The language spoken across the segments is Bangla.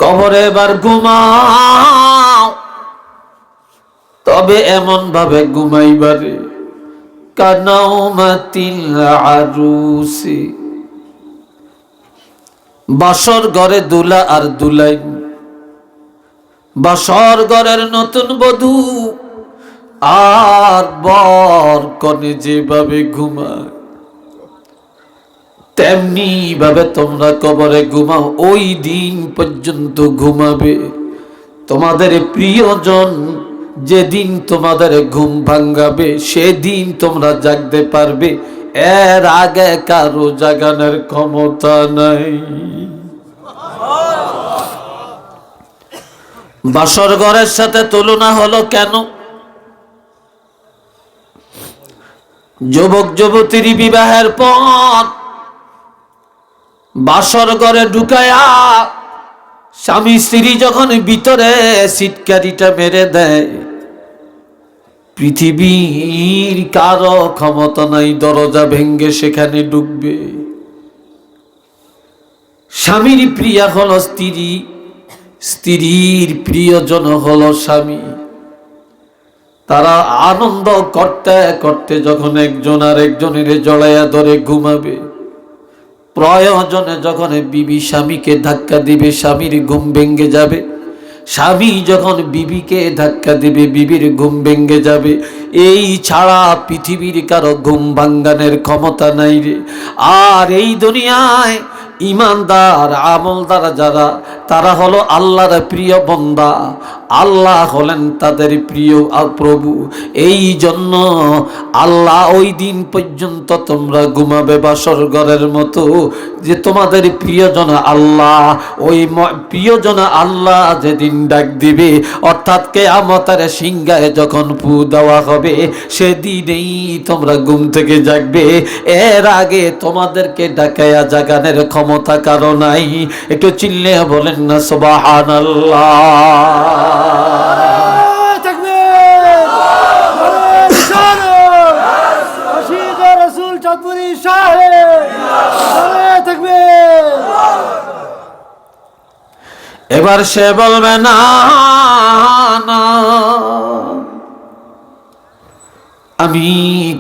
কবরে এবার ঘুমাও, তবে এমন ভাবে ঘুমাইবারে কানাউমাতিল আরুসি, বাসর ঘরে দুলা আর দুলাইন, বাসর ঘরের নতুন বধূ আর বর কনে যেভাবে ঘুমায় তেমনি ভাবে তোমরা কবরে ঘুমাও। ওই দিন পর্যন্ত ঘুমাবে তোমাদের প্রিয়জন। যেদিন তোমাদের ঘুম ভাঙ্গাবে সেদিন তোমরা জাগতে পারবে, এর আগে কারো জাগানোর ক্ষমতা নাই। বাসর ঘরের সাথে তুলনা হলো কেন? যুবক যুবতীর বিবাহের পর বাসর ঘরে ঢুকায়া স্বামী স্ত্রী যখন ভিতরে সিটকারিটা মেরে দেয়, পৃথিবীর কারো ক্ষমতা নাই দরজা ভেঙ্গে সেখানে ঢুকবে। স্বামীর প্রিয়া হলো স্ত্রী, স্ত্রীর প্রিয়জন হলো স্বামী। তারা আনন্দ করতে করতে যখন একজন আর একজনের জড়াইয়া ধরে ঘুমাবে, প্রয়োজনে যখন বিবি স্বামীকে ধাক্কা দিবে স্বামীর ঘুম ভেঙ্গে যাবে, স্বামী যখন বিবিকে ধাক্কা দিবে বিবির ঘুম ভেঙ্গে যাবে। এই ছাড়া পৃথিবীর কারো ঘুম ভাঙ্গানের ক্ষমতা নাই রে। আর এই দুনিয়ায় ইমানদার আমলদার যারা, তারা হলো আল্লাহর প্রিয় বান্দা, আল্লাহ হলেন তাদের প্রিয় প্রভু। এই জন্য আল্লাহ ওই দিন পর্যন্ত তোমরা ঘুমাবে বাসর ঘরের মতো, যে তোমাদের প্রিয়জন আল্লাহ, ওই প্রিয়জন আল্লাহ যেদিন ডাক দিবে, অর্থাৎ কিয়ামতের সিংহায় যখন ফু দেওয়া হবে, সেদিনেই তোমরা ঘুম থেকে জাগবে। এর আগে তোমাদেরকে ডাকায়া জাগানের ক্ষমতা কারো নাই। একটু চিল্লে বলেন না সুবহানাল্লাহ। এবার সে বলবে না না, আমি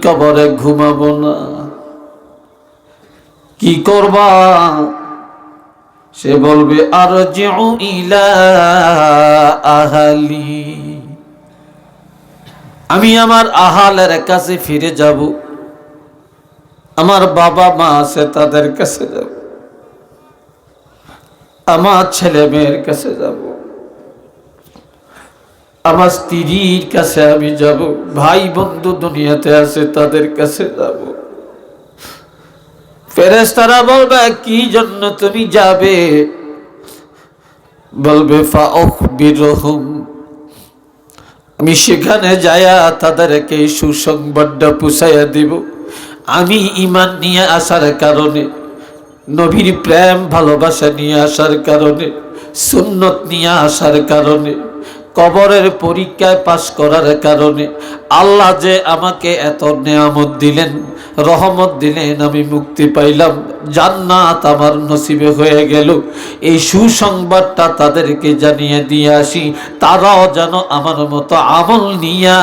কবরে ঘুমাবো না। কি করবা? সে বলবে আরজিউ ইলা আহলি, আমি আমার আহালের কাছে ফিরে যাব, আমার বাবা মা আছে তাদের কাছে যাব, আমার ছেলে মেয়ের কাছে যাব, আমার স্ত্রীর কাছে আমি যাব, ভাই বন্ধু দুনিয়াতে আছে তাদের কাছে যাব। ফেরেশতারা বলবে কি জন্য তুমি যাবে? বলবে ফাউখবিরহুম, আমি সেখানে যায়া তাদেরকে সুসংবাদটা পৌঁছাইয়া দিব। আমি ঈমান নিয়ে আসার কারণে, নবীর প্রেম ভালোবাসা নিয়ে আসার কারণে, সুন্নত নিয়ে আসার কারণে, কবরের পরীক্ষায় পাশ করার কারণে আল্লাহ যে আমাকে এত নেয়ামত দিলেন, রহমত দিলেন, আমি মুক্তি পাইলাম, জান্নাত আমার নসিবে হয়ে গেল। এই সুসংবাদটা তাদেরকে জানিয়ে দিয়ে আসি, তারাও যেন আমার মতো আমল নিয়া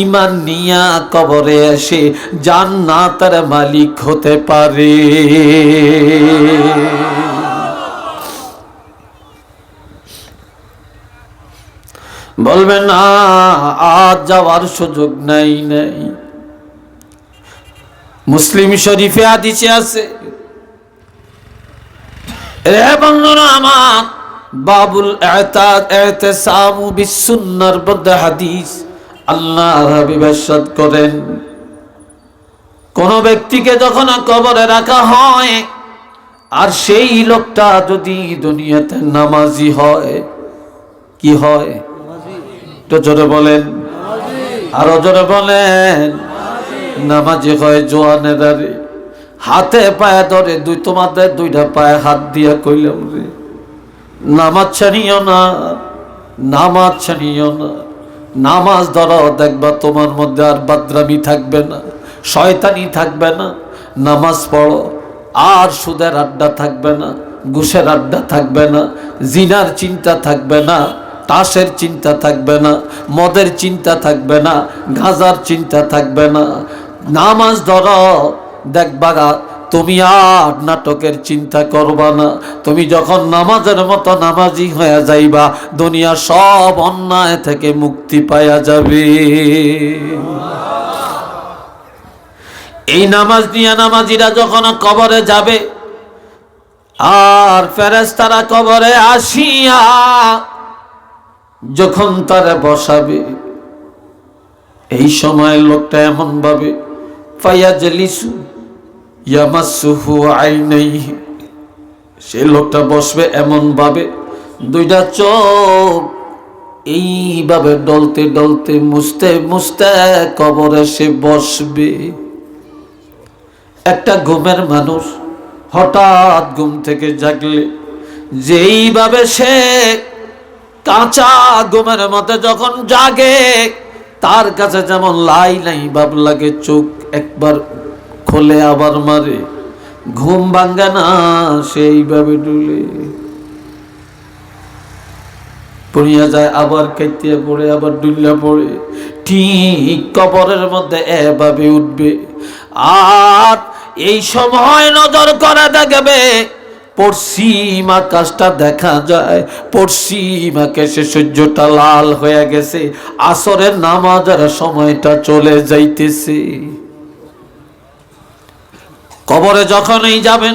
ঈমান নিয়া কবরে এসে জান্নাতের মালিক হতে পারে। বলবে না আজ যাওয়ার সুযোগ নাই। মুসলিম শরীফে হাদিসে আছে, রে বন্ধুরা আমার, বাবুল ইতিসামু বিসুন্নাহর মধ্যে হাদিস আল্লাহর হাবিব ইরশাদ করেন, কোন ব্যক্তিকে যখন কবরে রাখা হয় আর সেই লোকটা যদি দুনিয়াতে নামাজি হয়, কি হয়? তো জোরে বলেন, আরো জোরে বলেন। নামাজি হয়। জোয়ানেরা রে, হাতে পায়ে ধরে তোমাদের দুইটা পায়ে হাত দিয়া কইলাম রে, নামাজ ছাড়িও না, নামাজ ছাড়িও না। নামাজ ধরো, দেখবা তোমার মধ্যে আর বাদরামি থাকবে না, শয়তানি থাকবে না। নামাজ পড়ো, আর সুদের আড্ডা থাকবে না। ঘুষের আড্ডা থাকবে না, জিনার চিন্তা থাকবে না, তাসের চিন্তা থাকবে না, মদের চিন্তা থাকবে না, গাঁজার চিন্তা থাকবে না। নামাজ ধরো, দেখবা তুমি আর নাটকের চিন্তা করবা না। তুমি যখন নামাজের মতো নামাজি হয়ে যাইবা, দুনিয়া সব অন্যায় থেকে মুক্তি পাওয়া যাবে। এই নামাজ নিয়ে নামাজিরা যখন কবরে যাবে, আর ফেরেশতারা কবরে আসিয়া যখন তারা বসাবে, এই সময় লোকটা এমন ভাবে ফায়াজলিসু ইয়ামাসসুহু আইনাইহি, সে লোকটা বসবে এমন ভাবে দুইটা চোখ এইভাবে ডলতে ডলতে মুছতে মুছতে কবরে সে বসবে। একটা ঘুমের মানুষ হঠাৎ ঘুম থেকে জাগলে যেইভাবে সে কাঁচা ঘুমের মধ্যে যখন জাগে, তার কাছে যেমন লাই লাই ভাব লাগে, চোখ একবার খোলে আবার মারে, ঘুম ভাঙ্গে না, সেইভাবে ডুলে পড়িয়া যায়, আবার কাইতিয়া পড়ে, আবার ডুলিয়া পড়ে, ঠিক কবরের মধ্যে এভাবে উঠবে। আর এই সময় নজর করে দেখবে পশ্চিম আকাশটা দেখা যায়, পশ্চিম আকাশে সূর্যটা লাল হয়ে গেছে, আসরের নামাজের সময়টা চলে যাইতেছে। কবরে যখনই যাবেন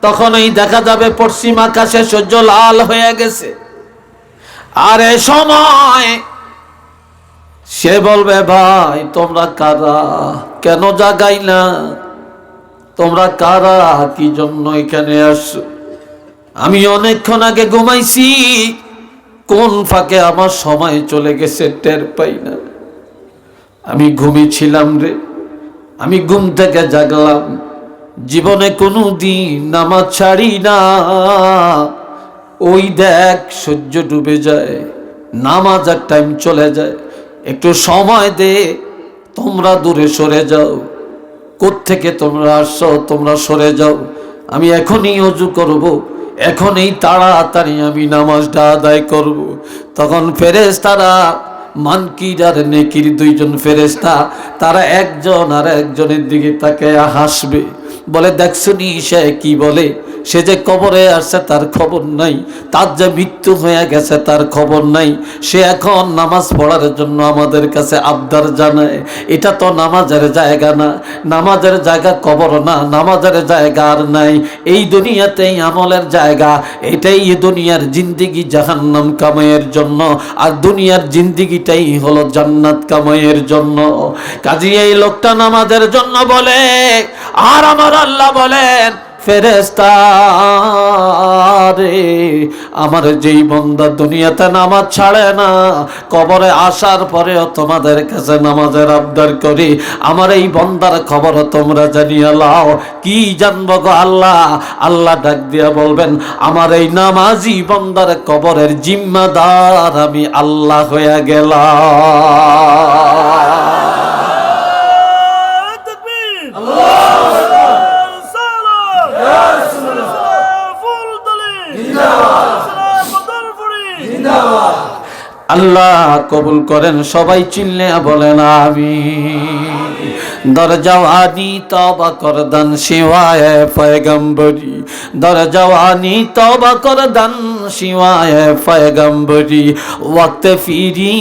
তখনই দেখা যাবে পশ্চিম আকাশে সূর্য লাল হয়ে গেছে। আর এ সময় সে বলবে, ভাই তোমরা কারা, কেন জাগাইলা, তোমরা কারা, কি জন্য এখানে আসছো? আমি অনেকক্ষণ আগে ঘুমাইছি, কোন ফাঁকে আমার সময় চলে গেছে টের পাই না। আমি ঘুমিয়েছিলাম রে, আমি ঘুম থেকে জাগলাম, জীবনে কোনো দিন নামাজ ছাড়ি না। ওই দেখ সূর্য ডুবে যায়, নামাজের টাইম চলে যায়, একটু সময় দে, তোমরা দূরে সরে যাও, কোত্থেকে তোমরা আসছো, তোমরা সরে যাও, আমি এখনই ওযু করব, এখনই তাড়াতাড়ি আমি নামাজটা আদায় করব। তখন ফেরেশতারা মানকির আর নেকির দুইজন ফেরেশতা, তারা একজন আর একজনের দিকে তাকায়া হাসবে, বলে দেখছনি সে কি বলে, সে যে কবরে আসছে তার খবর নাই, তার যে মৃত্যু হয়ে গেছে তার খবর নাই, সে এখন নামাজ পড়ার জন্য আমাদের কাছে আবদার জানায়। এটা তো নামাজের জায়গা না, নামাজের জায়গা কবর না, নামাজের জায়গা আর নাই, এই দুনিয়াতেই আমলের জায়গা। এটাই দুনিয়ার জিন্দিগি জাহান্নাম কামাইয়ের জন্য, আর দুনিয়ার জিন্দিগিটাই হলো জান্নাত কামাইয়ের জন্য। কাজী এই লোকটা নামাজের জন্য বলে, আর আমার আল্লাহ বলেন, ফেরেশতা রে, আমার যেই বান্দা দুনিয়াতে নামাজ ছাড়ে না, কবরে আসার পরেও তোমাদের কাছে নামাজের আবদার করি, আমার এই বান্দার খবর তোমরা জানিয়ে লাও। কি জানবো গো আল্লাহ? আল্লাহ ডাক দিয়া বলবেন, আমার এই নামাজি বান্দার কবরের জিম্মাদার আমি আল্লাহ হয়ে গেলাম। আল্লাহ কবুল করেন, সবাই চিল্লে বলেন আমিন। দরজাওয়ানি তওবা করদান শিওয়ায়ে পয়গম্বরি, দরজাওয়ানি তওবা করদান শিওয়ায়ে পয়গম্বরি, ওয়াক্ত ফিরি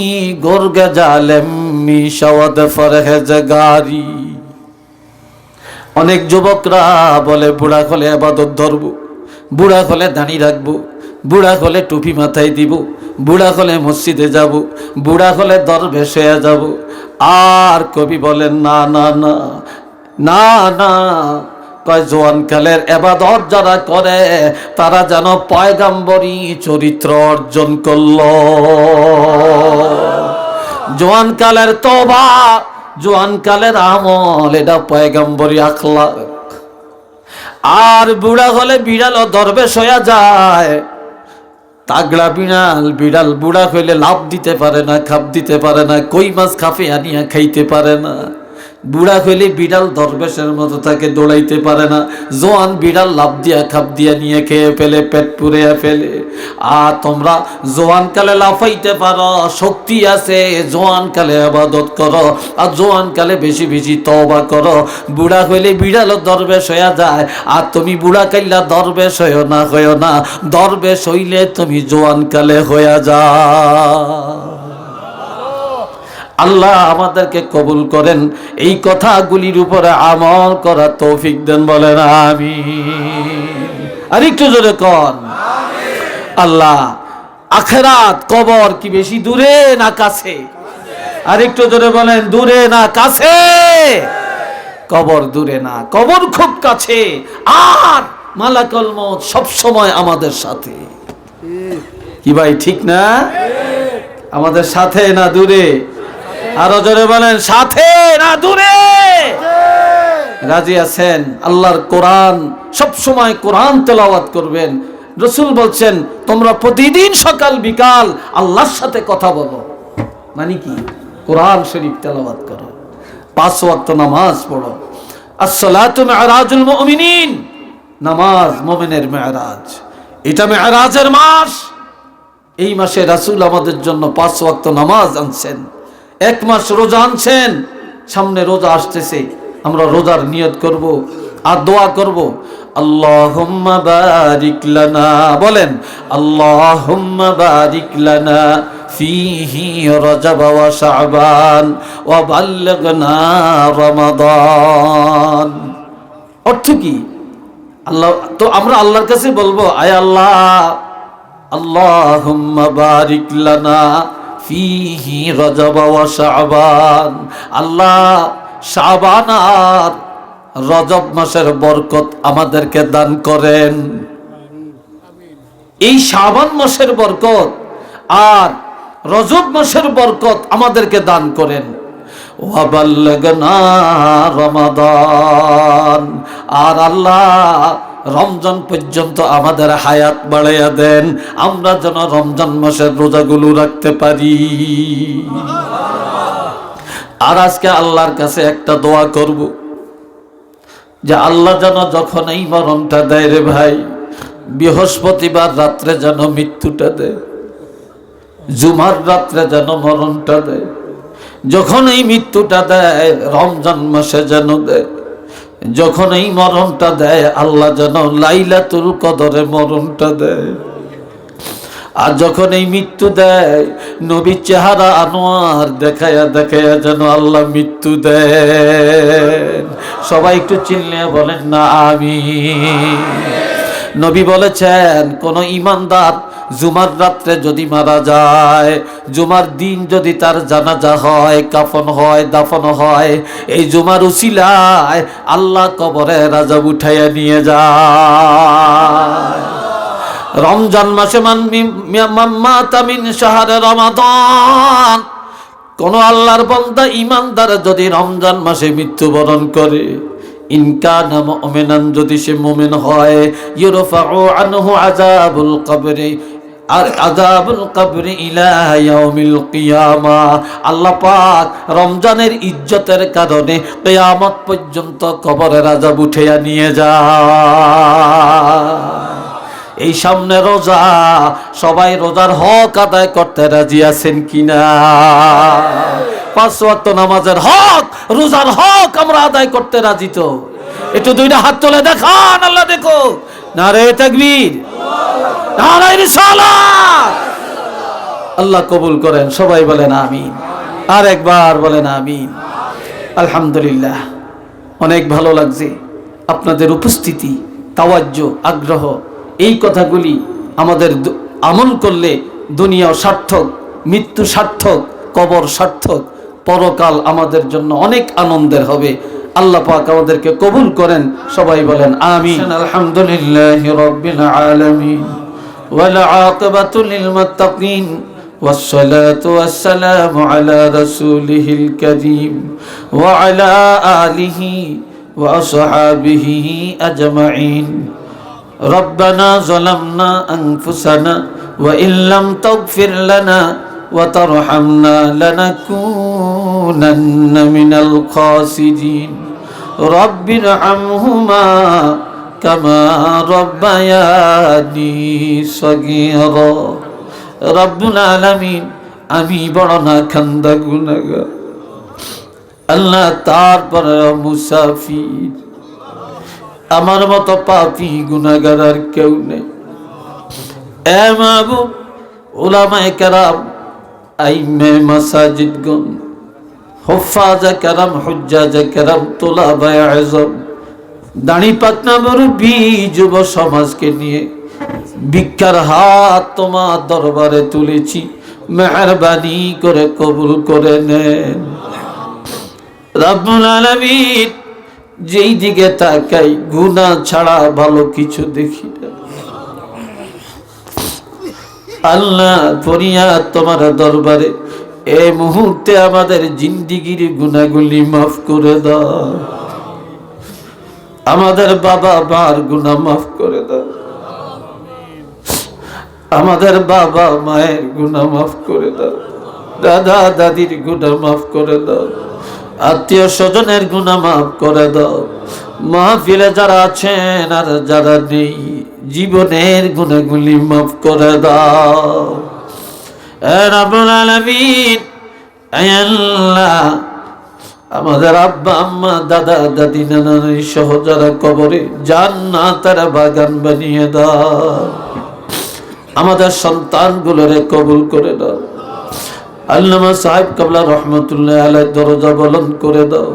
গুরগে জালেম মিশাওয়াদ ফরহেজগারি। অনেক যুবকরা বলে বুড়া হলে ইবাদত ধরব, বুড়া হলে দাঁড়ি রাখবো, বুড়া হলে টুপি মাথায় দিব, বুড়া হলে মসজিদে যাব, বুড়া হলে দরবেশ হয়ে যাব। আর কবি বলেন না না না না না, কয় জোয়ানকালের ইবাদত যারা করে তারা যেন পয়গম্বরী চরিত্র অর্জন করল। জোয়ানকালের তওবা, জোয়ানকালের আমল, এটা পয়গম্বরী আখলাক। আর বুড়া হলে বিড়াল ও দরবেশ হয়ে যায়। তাগড়া বিড়াল, বিড়াল বুড়া হইলে লাভ দিতে পারে না, খাপ দিতে পারে না, কই মাছ খাফে আনিয়া খাইতে পারে না। বুড়া হইলে বিড়াল দরবেশের মতো তাকে দৌড়াইতে পারে না, জোয়ান বিড়াল লাফ দিয়া খাপ দিয়া নিয়ে খেয়ে ফেলে, পেট পুড়িয়ে ফেলে। আর তোমরা জোয়ান কালে লাফাইতে পারো, শক্তি আছে, জোয়ান কালে ইবাদত করো, আর জোয়ান কালে বেশি বেশি তওবা করো। বুড়া হইলে বিড়াল দরবেশ হইয়া যায়, আর তুমি বুড়া কাইলা দরবেশ হইও না, দরবেশ হইলে তুমি জোয়ান কালে হইয়া যাও। আল্লাহ আমাদেরকে কবুল করেন, এই কথাগুলির উপরে আমল করার তৌফিক দেন, বলেন আমিন। আর একটু জোরে কন আমিন। আল্লাহ, আখিরাত কবর কি বেশি দূরে না কাছে? আর একটু জোরে বলেন, দূরে না কাছে? কবর দূরে না, কবর খুব কাছে। আর মালাকুল মউত সব সময় আমাদের সাথে। কি ভাই, ঠিক না? আমাদের সাথে না দূরে? আরো জোরে বলেন, সাথে না দূরে? রাজি আছেন? আল্লাহর কোরআন সব সময় কোরআন তেলাওয়াত করবেন। রাসূল বলছেন, তোমরা প্রতিদিন সকাল বিকাল আল্লাহর সাথে কথা বলো। মানে কি? কোরআন শরীফ তেলাওয়াত করো, 5 ওয়াক্ত নামাজ পড়ো। as-salatu mi'rajul mu'minin, নামাজ মুমিনের মেরাজ। এটা মেরাজের মাস। এই মাসে রাসূল আমাদের জন্য 5 ওয়াক্ত নামাজ আনছেন, 1 মাস রোজা আনছেন। সামনে রোজা আসতেছে, আমরা রোজার নিয়ত করব আর দোয়া করব, আল্লাহুম্মা বারিক লানা, বলেন আল্লাহুম্মা বারিক লানা ফীহি রজব ওয়া শাবান ওয়া বাল্লিগনা রমাদান। অর্থ কি? আল্লাহ তো আমরা আল্লাহর কাছে বলবো, আয় আল্লাহ, আল্লাহুম্মা বারিক লানা ফীহি রজব ওয়া শাবান, আল্লাহ শাবান আর রজব মাসের বরকত আমাদেরকে দান করেন। এই শাবান মাসের বরকত আর রজব মাসের বরকত আমাদেরকে দান করেন। ওয়া বাল্লাগনা রমাদান, আর আল্লাহ রমজান পর্যন্ত আমাদের হায়াত বাড়াইয়া দেন, আমরা যেন রমজান মাসের রোজাগুলো রাখতে পারি। আর আজকে আল্লাহর কাছে একটা দোয়া করব, যে আল্লাহ যেন যখন এই মরণটা দেয় রে ভাই, বৃহস্পতিবার রাত্রে যেন মৃত্যুটা দেয়, জুমার রাত্রে যেন মরণটা দেয়, যখন এই মৃত্যুটা দেয় রমজান মাসে যেন দেয়, যখন এই মরণটা দেয় আল্লাহ যেন লাইলাতুল কদরে মরণটা দেয়। আর যখন এই মৃত্যু দেয় নবীর চেহারা আনোয়ার দেখায়া দেখায়া যেন আল্লাহ মৃত্যু দেন। সবাই একটু চিল্লিয়ে বলেন না আমিন। নবী বলেছেন, কোন ঈমানদার জুমার রাত্রে যদি মারা যায়, জুমার দিন যদি তার জানাজা হয়, কাফন হয়, দাফন হয়, এই জুমার উসিলায় আল্লাহ কবরে রাজা উঠাইয়া নিয়ে যায়। রমজান মাসে মাতা মিন শাহরে রমাদান, কোন আল্লাহর বান্দা ঈমানদার যদি রমজান মাসে মৃত্যুবরণ করে, ইনকানা মুমিনান, যদি সে মুমিন হয়, ইউরফাউ আনহু আযাবুল কবরি, আর আযাবুল কবরি ইলা ইয়াউমিল কিয়ামা, আল্লাহ পাক রমজানের ইজ্জতের কারণে কিয়ামত পর্যন্ত কবরের আযাব উঠাইয়া নিয়ে যায়। এই সামনে রোজা, সবাই রোজার হক আদায় করতে রাজি আছেন কিনা? 5 ওয়াক্ত নামাজের হক, রোজার হক আমরা আদায় করতে রাজি তো? একটু 2টা হাত তুলে দেখান, আল্লাহ দেখো। নারে তাকবীর, নারে রিসালাত। আল্লাহ কবুল করেন, সবাই বলেন আমিন। আর একবার বলেন আমিন। আলহামদুলিল্লাহ, অনেক ভালো লাগছে আপনাদের উপস্থিতি, তাওয়াজ্জু, আগ্রহ। এই কথাগুলি আমাদের আমল করলে দুনিয়া সার্থক, মৃত্যু সার্থক, কবর সার্থক, পরকাল আমাদের জন্য অনেক আনন্দের হবে। আল্লাহ পাক আমাদেরকে কবুল করেন, সবাই বলেন আমিন। আলহামদুলিল্লাহি রাব্বিল আলামিন ওয়াল আকিবাতু লিল মুত্তাকিন ওয়াসসালাতু ওয়াসসালামু আলা রাসূলিহিল কারীম ওয়া আলা আলিহি ওয়া আসহাবিহি আজমাইন। ربنا ظلمنا أنفسنا وإن لم تغفر لنا وترحمنا لنكون لأكونن من الخاسرين رب ارحمهما كما ربياني صغيرا রব্বুল আলামিন আমি বড় না খান্দা গুনাহগার আল্লাহ তারপরে মুসাফির আমার মতো পাপী গুনাহগার আর কেউ নেই এ মাহবুব উলামায়ে কেরাম আইমে মাসাজিদগণ হুফাজে কেরাম হুজ্জাজে কেরাম তুলাবায়ে আযম দাড়ি পাকনা মুরব্বি যুব সমাজকে নিয়ে ভিক্ষার হাত তোমার দরবারে তুলেছি মেহেরবানি করে কবুল করে নেন রব্বুল আলামিন যেই দিকে তাকাই গুনাহ ছাড়া ভালো কিছু দেখি না আল্লাহ ফরিয়াদ তোমার দরবারে এই মুহূর্তে আমাদের জিন্দেগির গুনাহগুলি মাফ করে দাও আমাদের বাবা মার গুনাহ মাফ করে দাও আমাদের বাবা মায়ের গুনাহ মাফ করে দাও দাদা দাদির গুনাহ মাফ করে দাও আত্মীয় স্বজনের গুনাহ মাফ করে দাও মাহফিলে যারা আছেন আর যারা নেই জীবনের গুনাহগুলি মাফ করে দাও এ রব্বুল আলামিন আয় আল্লাহ আমাদের আব্বা আম্মা দাদা দাদি নানা নানি সহ যারা কবরে জান্নাতের বাগান বানিয়ে দাও আমাদের সন্তানগুলোরে কবুল করে দাও আল্লামা সাহেব কাবলা রহমতুল্লাহ আলাইহি দরজা বুলন্দ করে দাও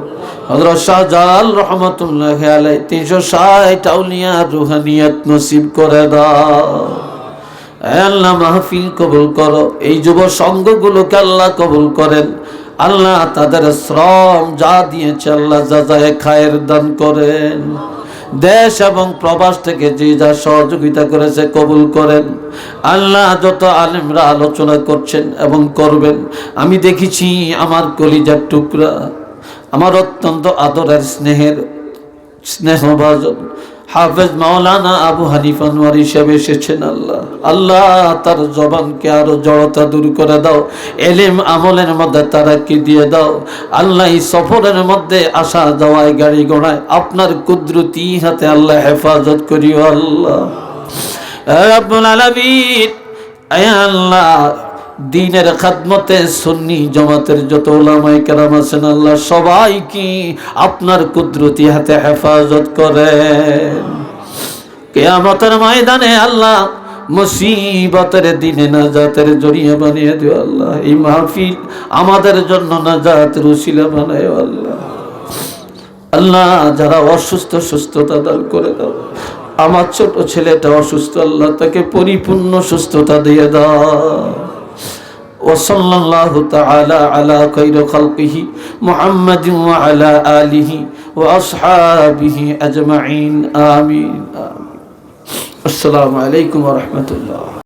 হযরত শাহজালাল রহমতুল্লাহ আলাইহি 360 আউলিয়া রুহানিয়ত নসিব করে দাও আল্লাহ মাহফিল কবুল করো এই যুব সংঘগুলোকে আল্লাহ কবুল করেন আল্লাহ তাদের শ্রম যা দিয়েছে আল্লাহ জাযায়ে খায়ের দান করেন দেশ এবং প্রবাস থেকে যে যা সহযোগিতা করেছে কবুল করেন আল্লাহ যত আলেমরা আলোচনা করছেন এবং করবেন আমি দেখেছি আমার কলিজার টুকরা আমার অত্যন্ত আদরের স্নেহভাজন হাফেজ মাওলানা আবু হানিফা নোয়ারি হিসেবে এসেছেন আল্লাহ তার জবানকে আরো জড়তা দূর করে দাও এলেম আমলের মধ্যে তারাক্কি দিয়ে দাও আল্লাহ এই সফরের মধ্যে আসা যাওয়ায় গাড়ি ঘোড়ায় আপনার কুদরতি হাতে আল্লাহ হেফাজত করিও আল্লাহ রব্বুল আলামিন আয় আল্লাহ দ্বীনের খিদমতে সুন্নি জামাতের যত উলামায়ে কেরাম আছেন আল্লাহ সবাইকে আপনার কুদরতি হাতে হেফাজত করেন কিয়ামতের ময়দানে আল্লাহ মুসিবতের দিনে নাজাতের জরিয়া বানিয়ে দিও আল্লাহ এই মাহফিল আমাদের জন্য নাজাতের উসিলা বানাও আল্লাহ আল্লাহ যারা অসুস্থ সুস্থতা দান করে দাও আমার ছোট ছেলেটা অসুস্থ আল্লাহ তাকে পরিপূর্ণ সুস্থতা দিয়ে দাও وصلى الله تعالى على خير خلقه محمد وعلى آله وأصحابه أجمعين آمين السلام عليكم ورحمة الله